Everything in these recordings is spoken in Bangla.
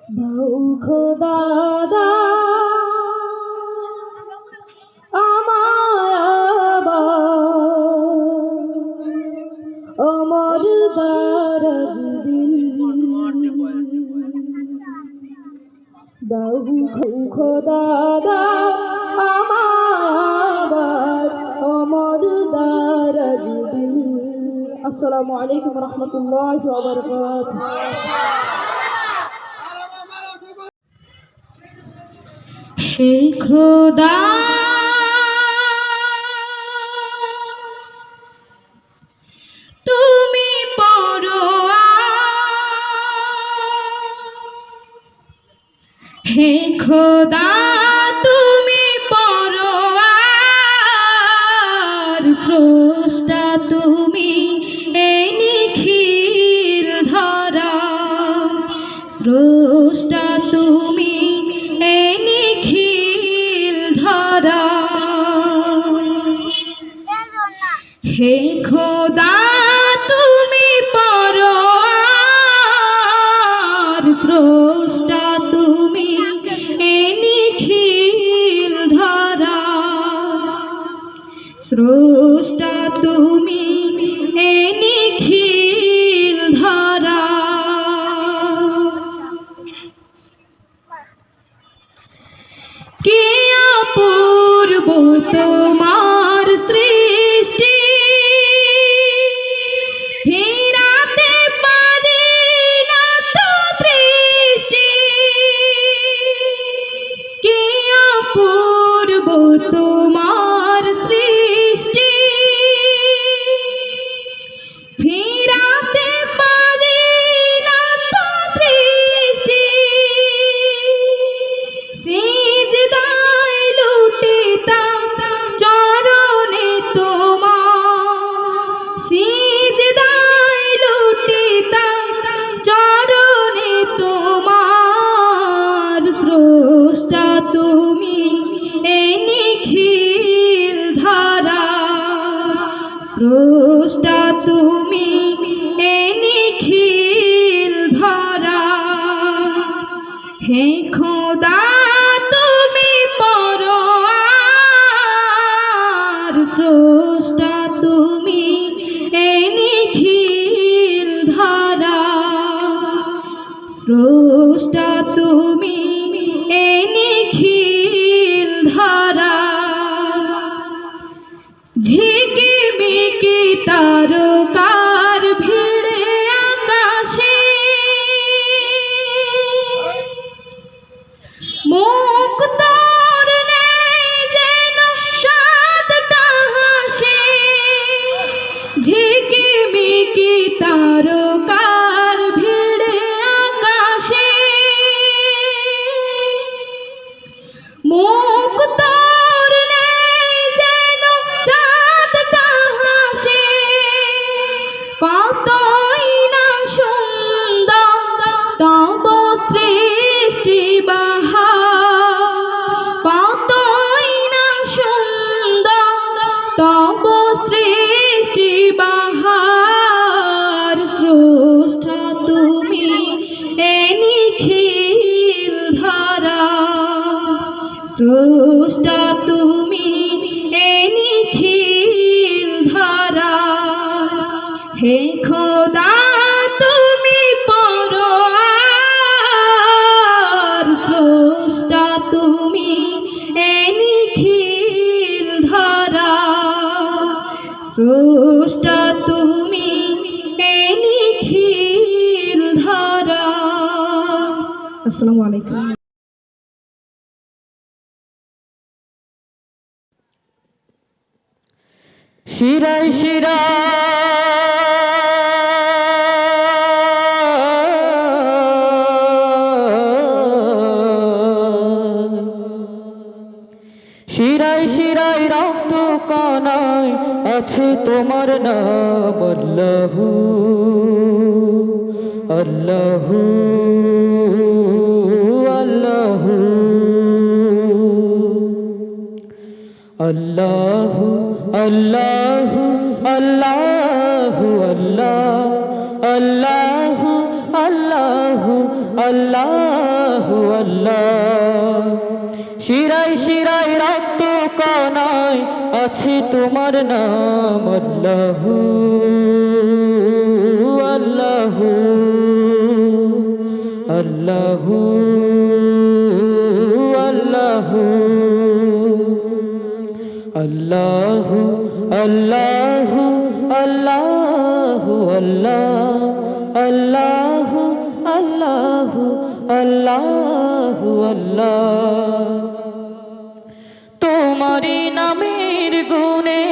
দাও খোদা দাও আমায় আবার অমর দারাজ দিল। দাও খোদা দাও আমায় আবার অমর দারাজ দিল। আসসালামু আলাইকুম রহমতুল্লাহি ওয়া বারাকাতুহু। হে খোদা তুমি পরোয়া, হে খোদা তুমি পরোয়ার, স্রষ্টা তুমি এই নিখিল ধরা, স্রষ্টা তুমি এই নিখিল ধরা। হে খোদা তুমি পরোয়ার, স্রষ্টা তুমি এই নিখিল ধরা, স্রষ্টা তুমি এই নিখিল ধরা। কি অপূর্ব তোমার সৃষ্টি, ফিরাতে পারি না তো দৃষ্টি। কি অপূর্ব তোমার সৃষ্টি, ফিরাতে পারি না তো দৃষ্টি। সিজদায় লুটিতাম চরণে তোমার, সিজদায় লুটিতাম চরণে তোমার, স্রষ্টা তুমি এই নিখিল ধরা, স্রষ্টা তুমি এই নিখিল ধরা। হে খোদা তুমি পরোয়ার, স্রষ্টা তুমি এই নিখিল ধরা, স্রষ্টা তুমি এই নিখিল ধরা। ঝিকিমিকি তারকার ভিড়ে আকাশে, মুখ তোরলে যেন চাঁদটা হাসে। ঝিকিমিকি তারকার ভিড়ে আকাশে, মুখ তোরলে যেন চাঁদটা হাসে। কতই না সুন্দর তব সৃষ্টি বাহার, কতই না সুন্দর তব সৃষ্টি বাহার, স্রষ্টা তুমি এই নিখিল ধরা, স্রষ্টা তুমি এই নিখিল ধরা। হে খোদা তুমি পরোয়ার, স্রষ্টা তুমি এই নিখিল ধরা, স্রষ্টা তুমি এই নিখিল ধরা। আসসালামু আলাইকুম। শিরায় শিরায় শিরায় রক্ত কণায় আছে তোমার নাম, আল্লাহু আল্লাহু আল্লাহু আল্লাহু আল্লাহু আল্লাহু আল্লাহু আল্লাহু আল্লাহু আল্লাহু আল্লাহ শিরায় শিরায় রক্ত কণায় আছে তোমার নাম আল্লাহু আল্লাহু আল্লাহু আল্লাহু আল্লাহু আল্লাহু আল্লাহু আল্লাহু আল্লাহু আল্লাহু আল্লাহ তোমারি নামের গুণে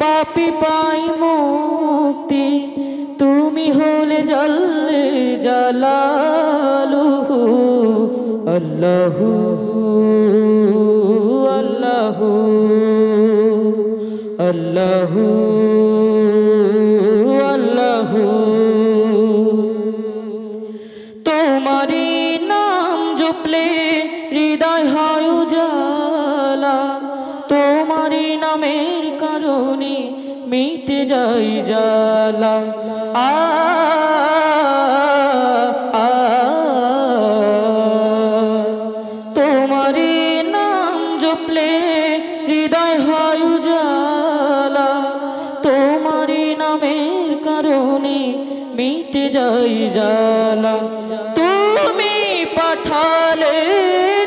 পাপী পাই মুক্তি তুমি হলে জাল্লে জালালুহু আল্লাহু আল্লাহু আল্লাহু আল্লাহু তোমারি নাম জপলে হৃদয় হয় উজালা তোমারি নামের কারণে মিটে যাই জালা আ আ তোমারি নাম জপলে হৃদয় হয় উজালা তোমারি নামের কারণে মিটে যাই জালা তুমি পাঠালে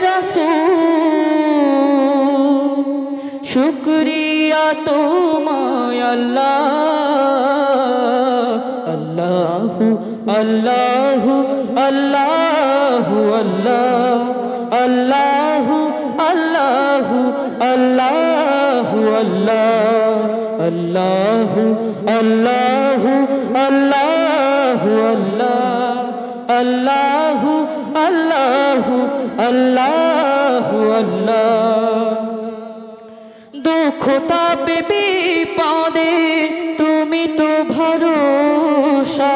রাসূল শুকরিয়া তোমায় আল্লাহ আল্লাহু আল্লাহু আল্লাহু আল্লাহু আল্লাহু আল্লাহু আল্লাহু আল্লাহু আল্লাহু আল্লাহু আল্লাহু আল্লাহু আল্লাহ দুঃখ তাপে বিপদে তুমি তো ভরসা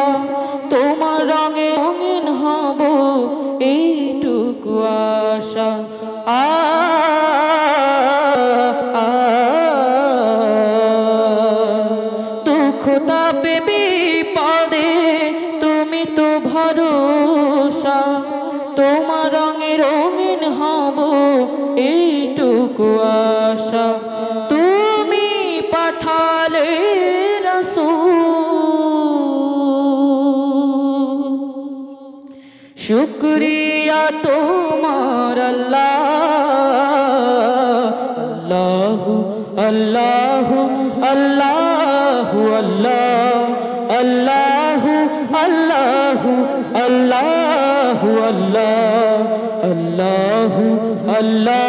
তোমার রঙে রঙিন হব এইটুকু আশা আ আ দুঃখ তাপে বিপদে তুমি তো ভরসা তোমার রঙে রঙিন হব এইটুকু আশা তুমি পাঠালে রাসূল শুকরিয়া তোমার আল্লাহু আল্লাহু আল্লাহু আল্লাহু আল্লাহু আল্লাহু আল্লাহু আল্লাহু আল্লাহু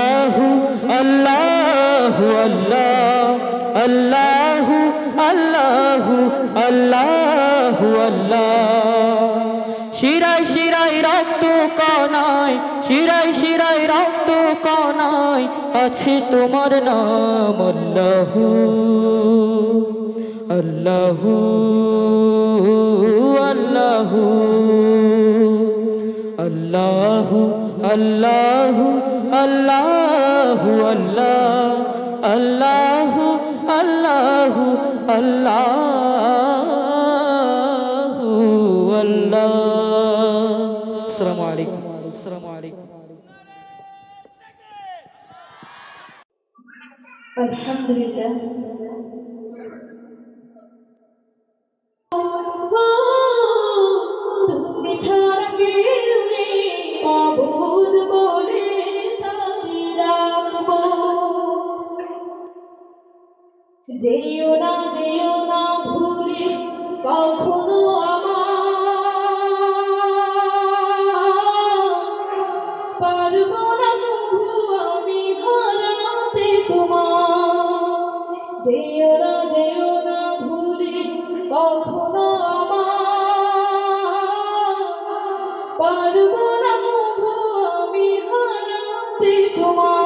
আল্লাহু আল্লাহু আল্লাহু আল্লাহ শিরায় শিরায় রক্ত কণায় শিরায় শিরায় রক্ত কণায় আছে তোমার নাম আল্লাহু আল্লাহু আল্লাহু আল্লাহু আল্লাহু আল্লাহু আল্লাহু আল্লাহু আল্লাহু আল্লাহ আসসালামু আলাইকুম আসসালামু আলাইকুম আলহামদুলিল্লাহ তুমি ছাড়া কেউ নেই অবুঝ বলে তাকে রাখবো যেও না ভুলে কখনো পারবো না তবু আমি হারাতে তোমার যেও না ভুলে কখনো পারবো না তবু আমি হারাতে তোমার